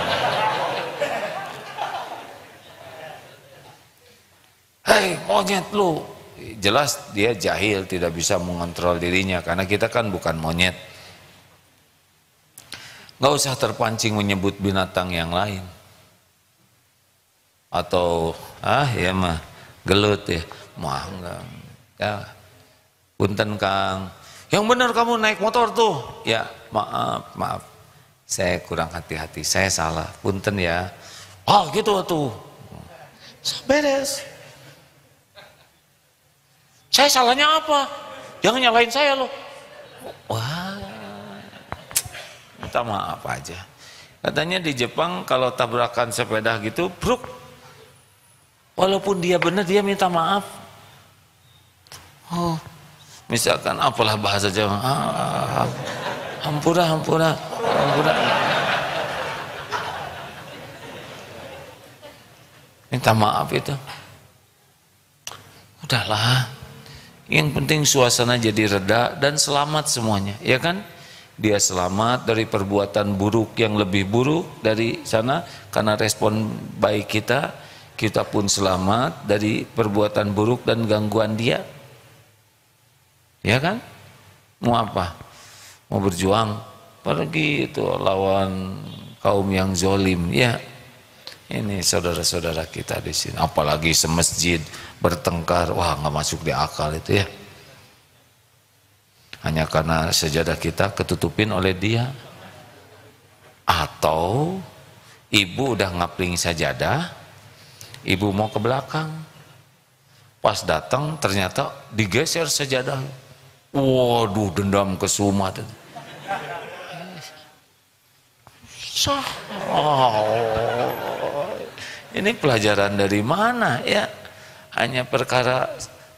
Hei, monyet lo. Jelas dia jahil, tidak bisa mengontrol dirinya, karena kita kan bukan monyet. Nggak usah terpancing menyebut binatang yang lain, atau ya mah gelut ya, mah enggak ya, punten Kang, yang benar kamu naik motor tuh, ya maaf saya kurang hati-hati, saya salah, punten ya. Gitu tuh, beres. Saya salahnya apa? Jangan nyalahin saya loh. Wah, minta maaf aja. Katanya di Jepang kalau tabrakan sepeda gitu, bruk, walaupun dia benar dia minta maaf. Misalkan apalah bahasa Jawa, hampura. Minta maaf itu. Udahlah. Yang penting suasana jadi reda dan selamat semuanya, ya kan? Dia selamat dari perbuatan buruk yang lebih buruk dari sana karena respon baik kita. kita pun selamat dari perbuatan buruk dan gangguan dia. Ya kan? Mau apa? Mau berjuang pergi itu lawan kaum yang zolim. Ya, ini saudara-saudara kita di sini. Apalagi semasjid bertengkar, wah nggak masuk di akal itu ya. Hanya karena sejadah kita ketutupin oleh dia. Atau ibu udah ngapling sajadah, ibu mau ke belakang, pas datang ternyata digeser sajadah. Waduh, dendam kesumat. Ini pelajaran dari mana ya? Hanya perkara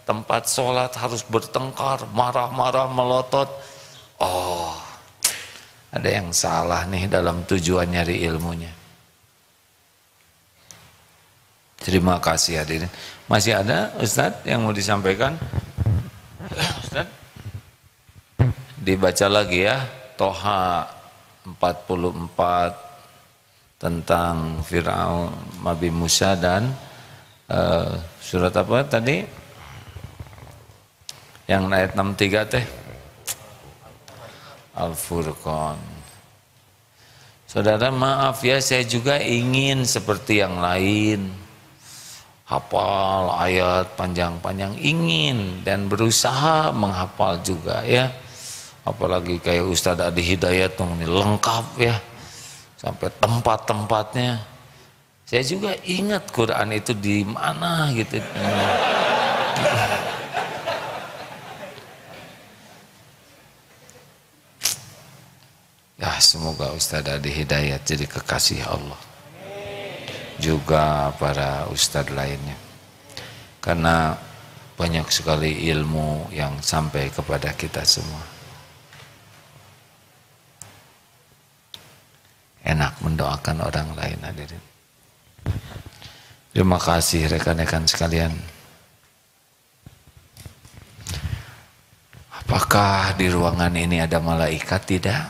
tempat sholat harus bertengkar, marah-marah, melotot. Oh, ada yang salah nih dalam tujuan nyari ilmunya. Terima kasih hadirin. Masih ada Ustadz yang mau disampaikan? Ustadz? Dibaca lagi ya, Toha 44 tentang Fir'aun, Nabi Musa dan surat apa tadi? Yang ayat 63 teh? Al-Furqan. Saudara maaf ya, saya juga ingin seperti yang lain. Hafal ayat panjang-panjang, ingin dan berusaha menghafal juga ya. Apalagi kayak Ustadz Adi Hidayat ini lengkap ya, sampai tempat-tempatnya. Saya juga ingat Quran itu di mana gitu. Ya, semoga Ustadz Adi Hidayat jadi kekasih Allah. Juga para Ustadz lainnya. Karena banyak sekali ilmu yang sampai kepada kita semua. Enak mendoakan orang lain hadirin. Terima kasih rekan-rekan sekalian. Apakah di ruangan ini ada malaikat? Tidak.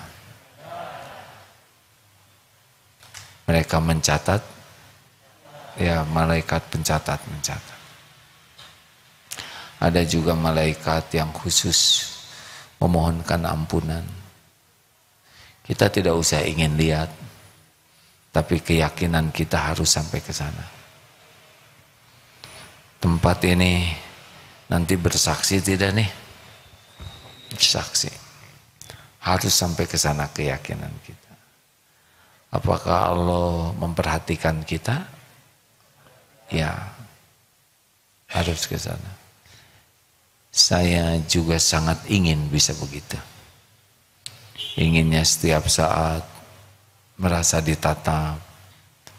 Mereka mencatat. Ya, malaikat pencatat mencatat. Ada juga malaikat yang khusus memohonkan ampunan. Kita tidak usah ingin lihat, tapi keyakinan kita harus sampai ke sana. Tempat ini nanti bersaksi tidak nih? Bersaksi. Harus sampai ke sana keyakinan kita. Apakah Allah memperhatikan kita? Ya, harus ke sana. Saya juga sangat ingin bisa begitu. Inginnya setiap saat merasa ditatap,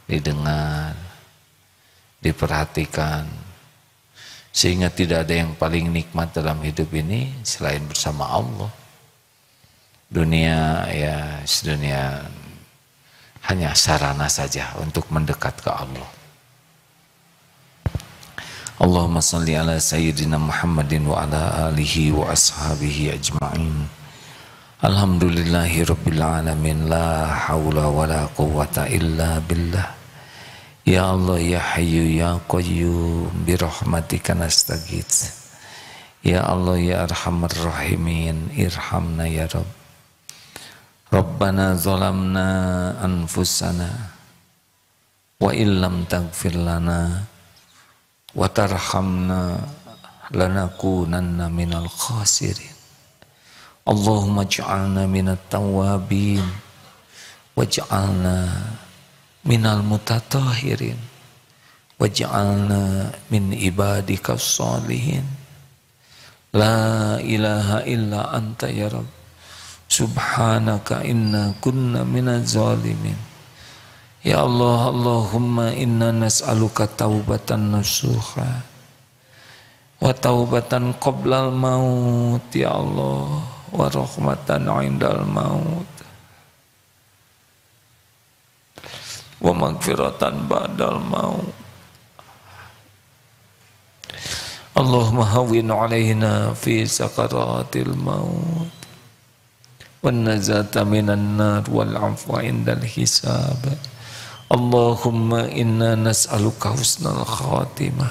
didengar, diperhatikan, sehingga tidak ada yang paling nikmat dalam hidup ini selain bersama Allah. Dunia ya sedunia hanya sarana saja untuk mendekat ke Allah. Allahumma salli ala sayyidina Muhammadin wa ala alihi wa ashabihi ajma'in. Alhamdulillahi rabbil alamin, la hawla wa la quwwata illa billah. Ya Allah ya Hayyu ya Qayyum bi rahmatika nastaghits. Ya Allah ya Arhamar Rahimin, irhamna ya Rabb. Rabbana zalamna anfusana wa illam taghfir lana wa tarhamna lanakunanna minal khasirin. Allahumma ij'alna minat tawwabin waj'alna minal mutatahhirin waj'alna min ibadikas sholihin. La ilaha illa anta ya Rabb, subhanaka inna kunna minaz zalimin. Ya Allah, Allahumma inna nas'aluka taubatan nasuha wa taubatan qoblal maut ya Allah, wa rahmatan indal maut wa magfiratan ba'dal maut. Allahumma hawwin alaina fi sakaratil maut wan najata minan nar wal afwa indal hisab. Allahumma inna nas'aluka husnal khatimah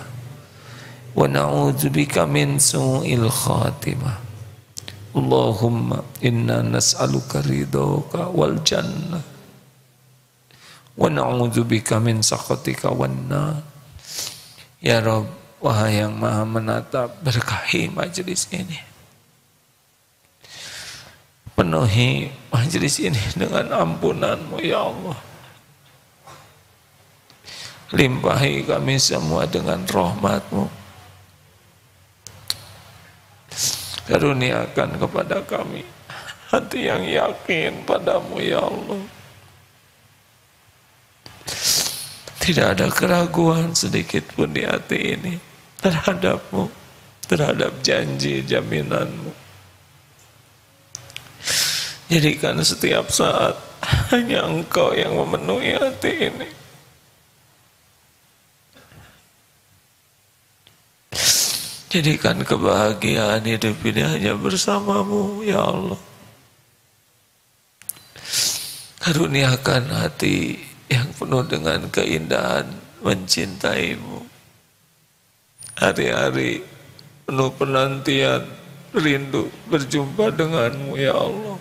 wa na'udzubika min su'il khatimah. Allahumma inna nas'aluka ridhaka wal jannah wa na'udzubika min sakhatika wan nar. Ya Rabb, wahai yang maha menatap, berkahi majelis ini, penuhi majelis ini dengan ampunan-Mu ya Allah. Limpahi kami semua dengan rahmat-Mu. Karuniakan kepada kami hati yang yakin padamu ya Allah. Tidak ada keraguan sedikit pun di hati ini terhadap-Mu, terhadap janji jaminan-Mu. Jadikan setiap saat hanya Engkau yang memenuhi hati ini. Jadikan kebahagiaan hidup ini hanya bersama-Mu ya Allah. Karuniakan hati yang penuh dengan keindahan mencintai-Mu. Hari-hari penuh penantian, rindu berjumpa dengan-Mu ya Allah.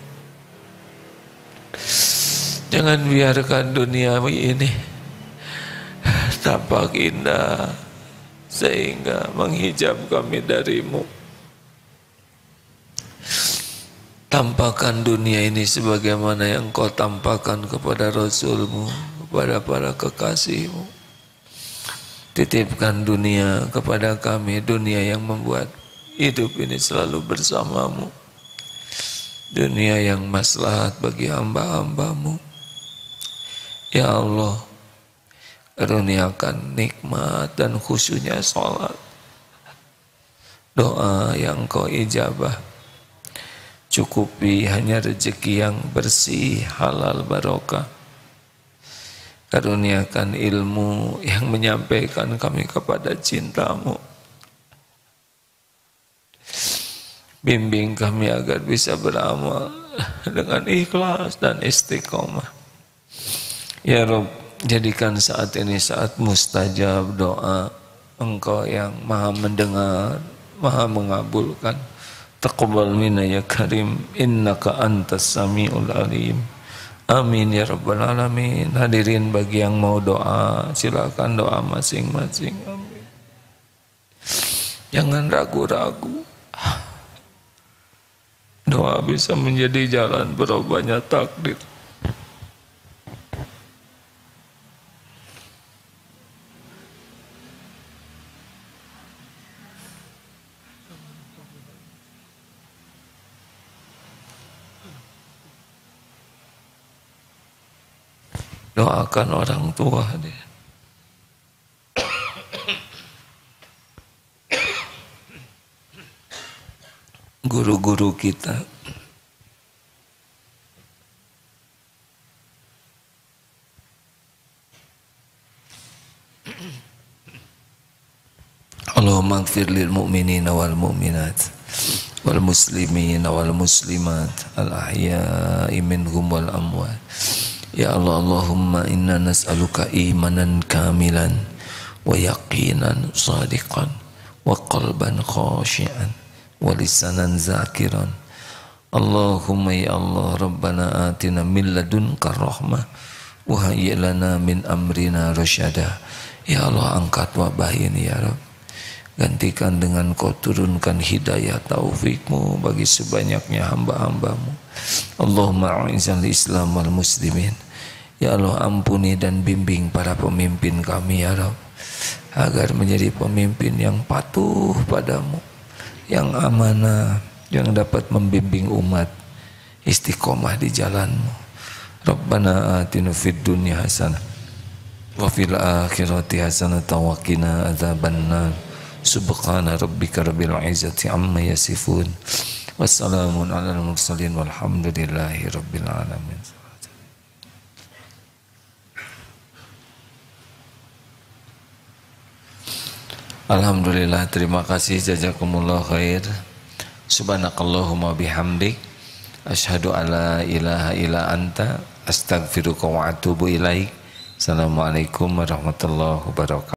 Jangan biarkan dunia ini tampak indah sehingga menghijab kami dari-Mu. Tampakkan dunia ini sebagaimana yang Kau tampakkan kepada Rasul-Mu, kepada para kekasih-Mu. Titipkan dunia kepada kami, dunia yang membuat hidup ini selalu bersama-Mu, dunia yang maslahat bagi hamba-hamba-Mu. Ya Allah, karuniakan nikmat dan khusyuknya salat, doa yang Kau ijabah. Cukupi hanya rezeki yang bersih, halal, barokah. Karuniakan ilmu yang menyampaikan kami kepada cinta-Mu. Bimbing kami agar bisa beramal dengan ikhlas dan istiqomah. Ya Rabb, jadikan saat ini saat mustajab doa. Engkau yang maha mendengar, maha mengabulkan. Taqabbal minna ya karim, innaka antas sami'ul alim. Amin ya rabbal alamin. Hadirin bagi yang mau doa, silakan doa masing-masing. Amin. Jangan ragu-ragu. Doa bisa menjadi jalan berubahnya takdir. Doakan orang tua dia. Guru-guru kita. Allahumma ighfir lil mu'minina wal mu'minat wal muslimina wal muslimat al ahya'i minhum wal amwat. Ya Allah, Allahumma inna nas'aluka imanan kamilan wa yaqinan sadiqan wa qalban khashi'an wa lisanan zakiran. Allahumma ya Allah, Rabbana atina min ladunka rahmah wa hayyi lana min amrina rasyada. Ya Allah, angkat wabah ini ya Rabb. Gantikan dengan Kau turunkan hidayah taufik-Mu bagi sebanyaknya hamba-hamba-Mu. Allahumma a'izal Islam wal muslimin. Ya Allah, ampuni dan bimbing para pemimpin kami ya Rabb, agar menjadi pemimpin yang patuh padamu, yang amanah, yang dapat membimbing umat istiqomah di jalan-Mu. Rabbana atina fid dunya hasanah wa fil akhirati hasanah wa qina adzabannar. Subhana rabbika rabbil izzati amma yasifun. Wassalamun alal mursalin walhamdulillahi rabbil alamin. Alhamdulillah, terima kasih, jazakumullah khair. Subhanakallahumma bihamdik, asyhadu alla ilaha illa anta, astaghfiruka wa atubu ilaik. Assalamualaikum warahmatullahi wabarakatuh.